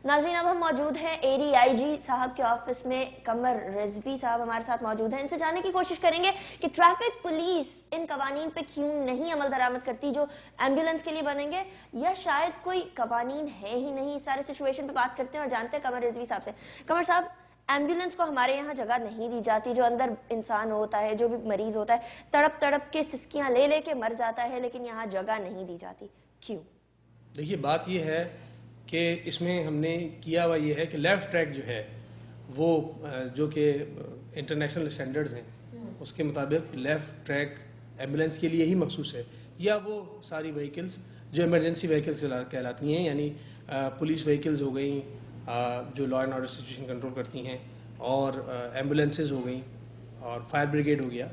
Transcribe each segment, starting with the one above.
नाज़रीन, अब हम मौजूद हैं ADIG साहब के ऑफिस में। कमर रिजवी साहब हमारे साथ मौजूद हैं। इनसे जानने की कोशिश करेंगे कि ट्रैफिक पुलिस इन कवानीन पे क्यों नहीं अमल दरामद करती जो एम्बुलेंस के लिए बनेंगे, या शायद कोई कवानीन है ही नहीं। इस सारे सिचुएशन पे बात करते हैं और जानते हैं कमर रिजवी साहब से। कमर साहब, एम्बुलेंस को हमारे यहाँ जगह नहीं दी जाती। जो अंदर इंसान होता है, जो भी मरीज होता है, तड़प तड़प के सिसकियां ले लेके मर जाता है, लेकिन यहाँ जगह नहीं दी जाती। क्यों? देखिए, बात ये है कि इसमें हमने किया हुआ ये है कि लेफ़्ट ट्रैक जो है वो जो कि इंटरनेशनल स्टैंडर्ड्स हैं उसके मुताबिक लेफ़्ट ट्रैक एम्बुलेंस के लिए ही मखसूस है, या वो सारी व्हीकल्स जो इमरजेंसी व्हीकल्स कहलाती हैं, यानी पुलिस व्हीकल्स हो गई जो law and order situation control करती हैं, और एम्बुलेंसेज हो गई, और फायर ब्रिगेड हो गया।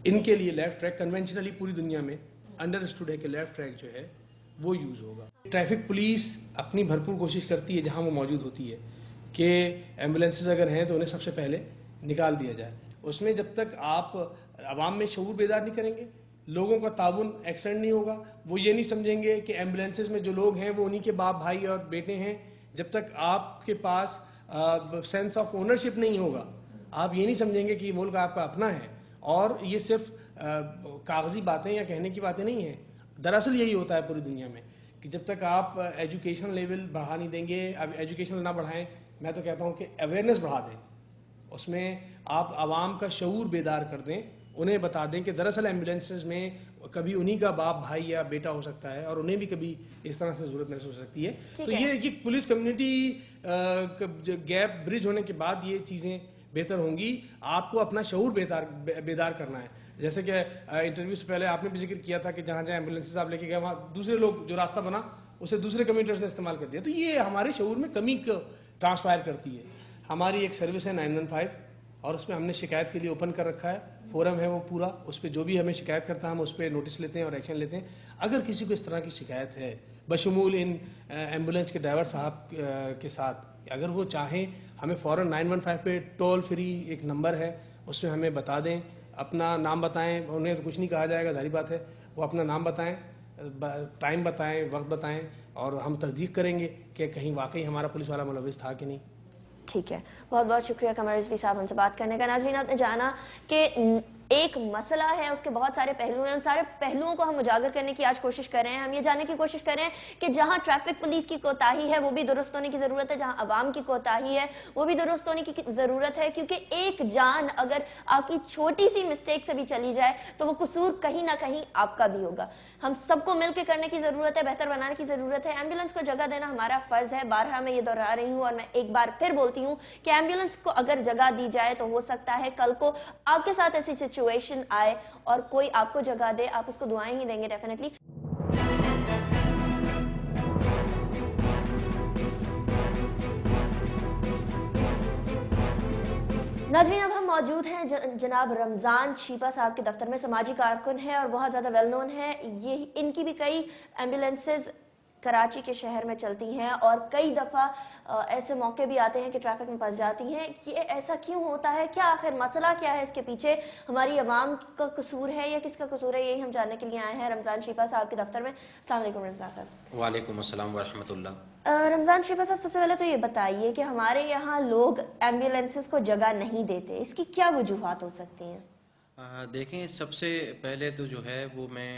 इनके लिए लेफ़्ट ट्रैक कन्वेंशनली पूरी दुनिया में अंडरस्टूड है कि लेफ़्ट ट्रैक जो है वो यूज़ होगा। ट्रैफिक पुलिस अपनी भरपूर कोशिश करती है जहां वो मौजूद होती है कि एम्बुलेंसेस अगर हैं तो उन्हें सबसे पहले निकाल दिया जाए। उसमें जब तक आप आवाम में शऊर बेदार नहीं करेंगे, लोगों का ताउन एक्सटेंड नहीं होगा, वो ये नहीं समझेंगे कि एम्बुलेंसेस में जो लोग हैं वो उन्हीं के बाप भाई और बेटे हैं, जब तक आपके पास सेंस ऑफ ओनरशिप नहीं होगा, आप ये नहीं समझेंगे कि मुल्क आपका अपना है। और ये सिर्फ कागजी बातें या कहने की बातें नहीं हैं। दरअसल यही होता है पूरी दुनिया में कि जब तक आप एजुकेशन लेवल बढ़ा नहीं देंगे, अब एजुकेशन ना बढ़ाएं, मैं तो कहता हूं कि अवेयरनेस बढ़ा दें, उसमें आप आवाम का शऊर बेदार कर दें, उन्हें बता दें कि दरअसल एम्बुलेंसेस में कभी उन्हीं का बाप भाई या बेटा हो सकता है और उन्हें भी कभी इस तरह से ज़रूरत महसूस हो सकती है। तो ये पुलिस कम्युनिटी गैप ब्रिज होने के बाद ये चीज़ें बेहतर होंगी। आपको अपना शऊर बेदार करना है। जैसे कि इंटरव्यू से पहले आपने भी जिक्र किया था कि जहाँ जहाँ एम्बुलेंसेज आप लेके गए वहाँ दूसरे लोग जो रास्ता बना उसे दूसरे कम्यूनिटर्स ने इस्तेमाल कर दिया। तो ये हमारे शऊर में कमी ट्रांसपायर करती है। हमारी एक सर्विस है 915 और उसमें हमने शिकायत के लिए ओपन कर रखा है, फोरम है वो पूरा, उस पर जो भी हमें शिकायत करता है हम उस पर नोटिस लेते हैं और एक्शन लेते हैं। अगर किसी को इस तरह की शिकायत है, बशमूल इन एम्बुलेंस के ड्राइवर साहब के साथ, अगर वो चाहें हमें फ़ौरन 915 पे टोल फ्री एक नंबर है, उसमें हमें बता दें, अपना नाम बताएं। उन्हें तो कुछ नहीं कहा जाएगा, जाहिर बात है, वो अपना नाम बताएं, टाइम बताएं, वक्त बताएं, और हम तस्दीक करेंगे कि कहीं वाकई हमारा पुलिस वाला मुलविस था कि नहीं। ठीक है, बहुत बहुत शुक्रिया कमर रिजवी साहब हमसे बात करने का। नाज़रीन, आपने जाना कि एक मसला है, उसके बहुत सारे पहलू हैं, उन सारे पहलुओं को हम उजागर करने की आज कोशिश कर रहे हैं। हम ये जानने की कोशिश कर रहे हैं कि जहां ट्रैफिक पुलिस की कोताही है वो भी दुरुस्त होने की जरूरत है, जहां अवाम की कोताही है वो भी दुरुस्त होने की जरूरत है, क्योंकि एक जान अगर आपकी छोटी सी मिस्टेक से भी चली जाए तो वो कसूर कहीं ना कहीं आपका भी होगा। हम सबको मिलकर करने की जरूरत है, बेहतर बनाने की जरूरत है। एम्बुलेंस को जगह देना हमारा फर्ज है। बारहा मैं ये दोहरा रही हूँ और मैं एक बार फिर बोलती हूँ कि एम्बुलेंस को अगर जगह दी जाए तो हो सकता है कल को आपके साथ ऐसी सिचुएशन आए और कोई आपको जगह दे, आप उसको दुआएं ही देंगे डेफिनेटली। नाज़रीन, अब हम मौजूद हैं जनाब रमजान शीपा साहब के दफ्तर में। समाजी कारकुन है और बहुत ज्यादा वेल नोन है ये। इनकी भी कई एम्बुलेंसेज कराची के शहर में चलती हैं और कई दफ़ा ऐसे मौके भी आते हैं कि ट्रैफिक में फंस जाती हैं। ये ऐसा क्यों होता है? क्या आखिर मसला क्या है इसके पीछे? हमारी आवाम का कसूर है या किसका कसूर है? यही हम जानने के लिए आए हैं रमजान शीपा साहब के दफ्तर में। अस्सलाम वालेकुम रमजान साहब। वालेकुम अस्सलाम व रहमतुल्लाह। रमजान शीपा साहब, सबसे पहले तो ये बताइए कि हमारे यहाँ लोग एम्बुलेंसेज को जगह नहीं देते, इसकी क्या वजूहात हो सकती हैं? देखें, सबसे पहले तो जो है वो मैं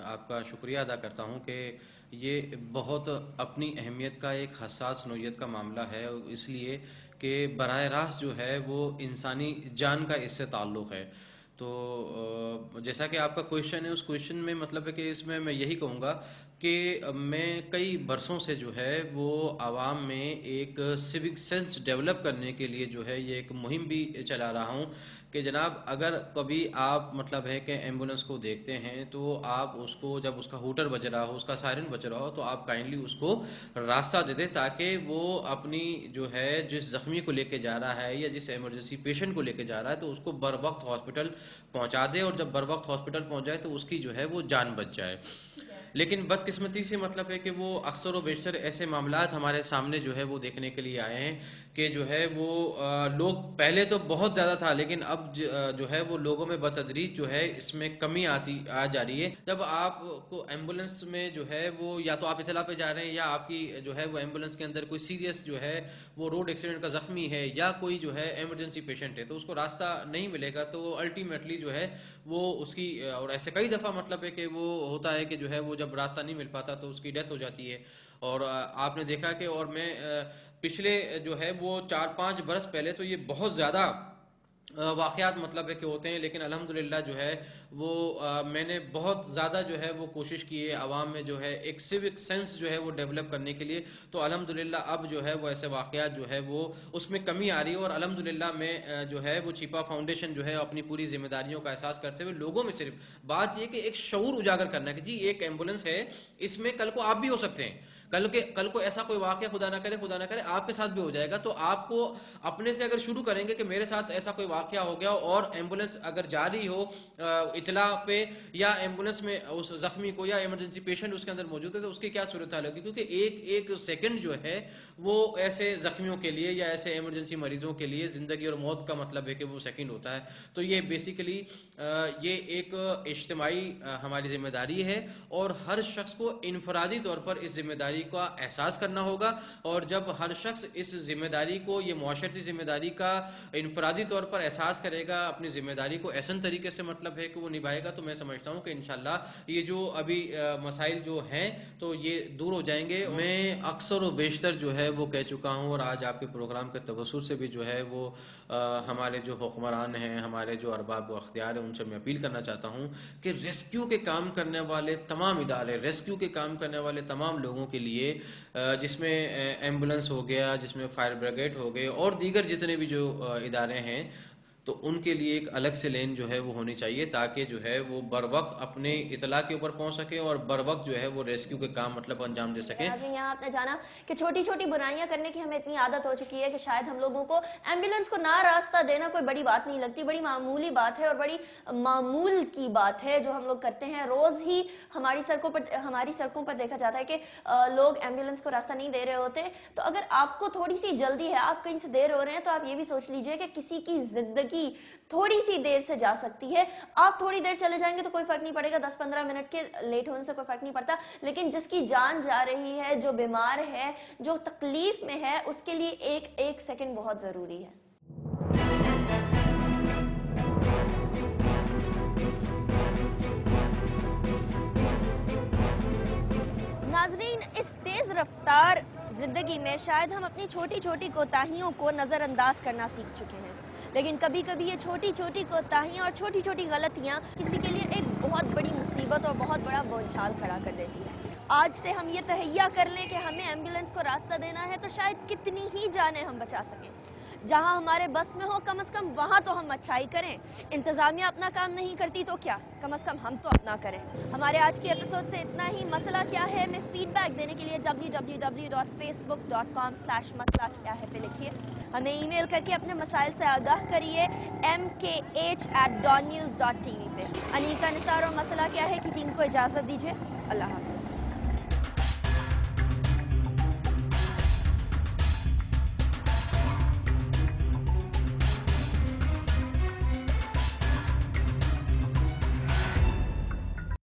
आपका शुक्रिया अदा करता हूँ कि ये बहुत अपनी अहमियत का एक हसास नोयत का मामला है, इसलिए कि बराह रास्त जो है वो इंसानी जान का इससे ताल्लुक़ है। तो जैसा कि आपका क्वेश्चन है, उस क्वेश्चन में मतलब है कि इसमें मैं यही कहूँगा कि मैं कई बरसों से जो है वो आवाम में एक सिविक सेंस डेवलप करने के लिए जो है ये एक मुहिम भी चला रहा हूँ कि जनाब, अगर कभी आप मतलब है कि एम्बुलेंस को देखते हैं तो आप उसको, जब उसका हूटर बज रहा हो, उसका सायरन बज रहा हो, तो आप काइंडली उसको रास्ता दे दें ताकि वो अपनी जो है जिस जख्मी को लेके जा रहा है या जिस इमरजेंसी पेशेंट को लेके जा रहा है तो उसको बर वक्त हॉस्पिटल पहुंचा दे, और जब बर वक्त हॉस्पिटल पहुंच जाए तो उसकी जो है वो जान बच जाए। लेकिन बदकिस्मती से मतलब है कि वो अक्सर व बेशतर ऐसे मामलात हमारे सामने जो है वो देखने के लिए आए हैं کہ جو ہے وہ لوگ پہلے تو بہت زیادہ تھا لیکن اب جو ہے وہ لوگوں میں بتدریج جو ہے اس میں کمی آ جا رہی ہے. جب آپ کو ایمبولینس میں جو ہے وہ یا تو آپ اطلاع پہ جا رہے ہیں یا آپ کی جو ہے وہ ایمبولینس کے اندر کوئی سیریس جو ہے وہ روڈ ایکسیڈنٹ کا زخمی ہے یا کوئی جو ہے ایمرجنسی پیشنٹ ہے تو اس کو راستہ نہیں ملے گا تو الٹیمیٹلی جو ہے وہ اس کی اور ایسے کئی دفعہ مطلب ہے کہ وہ ہوتا ہے کہ جو ہے وہ جب راستہ نہیں مل پاتا تو اس کی ڈیتھ ہو جاتی ہے. اور آپ نے دیکھا کہ اور میں پچھلے جو ہے وہ 4-5 برس پہلے تو یہ بہت زیادہ واقعات مطلب ہے کہ ہوتے ہیں لیکن الحمدللہ جو ہے وہ میں نے بہت زیادہ جو ہے وہ کوشش کی ہے عوام میں جو ہے ایک سیوک سینس جو ہے وہ ڈیولپ کرنے کے لیے تو الحمدللہ اب جو ہے وہ ایسے واقعات جو ہے وہ اس میں کمی آ رہی ہے. اور الحمدللہ میں جو ہے وہ چھپا فاؤنڈیشن جو ہے اپنی پوری ذمہ داریوں کا احساس کرتے ہوئے لوگوں میں صرف بات یہ کہ ایک شعور اجاگر کرنا ہے کہ جی ایک ایمبولینس ہے اس میں کل کو آپ بھی ہو سکتے ہیں کل کو ایسا کوئی واقعہ خدا نہ کرے آپ کے ساتھ بھی ہو جائے گا تو آپ کو اپنے سے اگر شروع کریں گے کہ میرے ساتھ ایسا کوئی واقعہ ہو گیا اور ایمبولینس اگر جا رہی ہو اطلاع پہ یا ایمبولینس میں اس زخمی کو یا ایمرجنسی پیشنٹ اس کے اندر موجود ہے تو اس کی کیا صورتحال ہوگی کیونکہ ایک سیکنڈ جو ہے وہ ایسے زخمیوں کے لیے یا ایسے ایمرجنسی مریضوں کے لیے زندگی اور موت کا مطلب ہے کہ وہ سیکنڈ ہوتا ہے. تو یہ بیسیکلی یہ ایک اجتماعی ہماری ذمہ داری ہے اور ہر شخص کو انفرادی طور پر اس ذمہ داری کا احساس کرنا ہوگا اور جب ہر شخص اس ذمہ داری کو یہ معاشرتی ذمہ داری کا انفرادی طور پر احساس کرے گا اپنی ذمہ داری کو ایسن طریقے سے مطلب ہے کہ وہ نبھائے گا تو میں سمجھتا ہوں کہ انشاءاللہ یہ جو ابھی مسائل جو ہیں تو یہ دور ہو جائیں گے. میں اکثر و بیشتر جو ہے وہ کہہ چکا ہوں اور آج آپ کے پروگرام کے توسط سے بھی جو ہے وہ ہمارے جو حکمران ہیں ہمارے جو ارباب و اختیار ہیں ان سے میں اپیل کرنا چاہتا ہوں کہ ریسکیو کے کام کرنے والے تمام ادارے ریسکیو کے کام کرنے والے تمام لوگوں کے لیے جس میں ایمبولینس ہو گیا جس میں فائر بریگیڈ ہو گئے اور دیگر جتنے بھی جو ادارے ہیں تو ان کے لیے ایک الگ سے لین جو ہے وہ ہونی چاہیے تاکہ جو ہے وہ بر وقت اپنے اطلاع کے اوپر پہنچ سکے اور بر وقت جو ہے وہ ریسکیو کے کام مطلب انجام دے سکیں. یہاں آپ نے جانا کہ چھوٹی چھوٹی برائیاں کرنے کی ہمیں اتنی عادت ہو چکی ہے کہ شاید ہم لوگوں کو ایمبولینس کو نہ راستہ دینا کوئی بڑی بات نہیں لگتی, بڑی معمولی بات ہے اور بڑی معمول کی بات ہے جو ہم لوگ کرتے ہیں روز ہی. ہماری سڑکوں پر دیکھا جاتا ہے کہ لوگ ایمبولینس کو راستہ نہیں دے رہے ہوتے. تو اگر آپ کو تھوڑی سی جلدی ہے, آپ کہیں سے دیر ہو رہے ہیں, تو آپ یہ بھی سوچ لیجئے کہ کسی کی زندگی تھوڑی سی دیر سے جا سکتی ہے. آپ تھوڑی دیر چلے جائیں گے تو کوئی فرق نہیں پڑے گا, 10-15 منٹ کے لیٹ ہونے سے کوئی فرق نہیں پڑتا, لیکن جس کی جان جا رہی ہے, جو بیمار ہے, جو تکلیف میں ہے, اس کے لیے ایک سیکنڈ بہت ضروری ہے. ناظرین, اس تیز رفتار زندگی میں شاید ہم اپنی چھوٹی چھوٹی کوتاہیوں کو نظر انداز کرنا سیکھ چکے ہیں, لیکن کبھی کبھی یہ چھوٹی چھوٹی کوتاہیاں اور چھوٹی چھوٹی غلطیاں کسی کے لیے ایک بہت بڑی مصیبت اور بہت بڑا بونچھال کھڑا کر دیتی ہے. آج سے ہم یہ تہیہ کر لیں کہ ہمیں ایمبولینس کو راستہ دینا ہے تو شاید کتنی ہی جانیں ہم بچا سکیں. جہاں ہمارے بس میں ہو کم از کم وہاں تو ہم اچھائی کریں. انتظامیہ اپنا کام نہیں کرتی تو کیا, کم از کم ہم تو اپنا کریں. ہمارے آج کے ایپیسوڈ سے اتنا ہی. مسئلہ کیا ہے میں فیڈ بیک دینے کے لیے www.facebook.com/مسئلہ کیا ہے پہ لکھیے. ہمیں ای میل کر کے اپنے مسائل سے آگاہ کریے mkh@dawnnews.tv پہ. انیکا نثار اور مسئلہ کیا ہے کی ٹیم کو اجازت دیجیے. اللہ حافظ.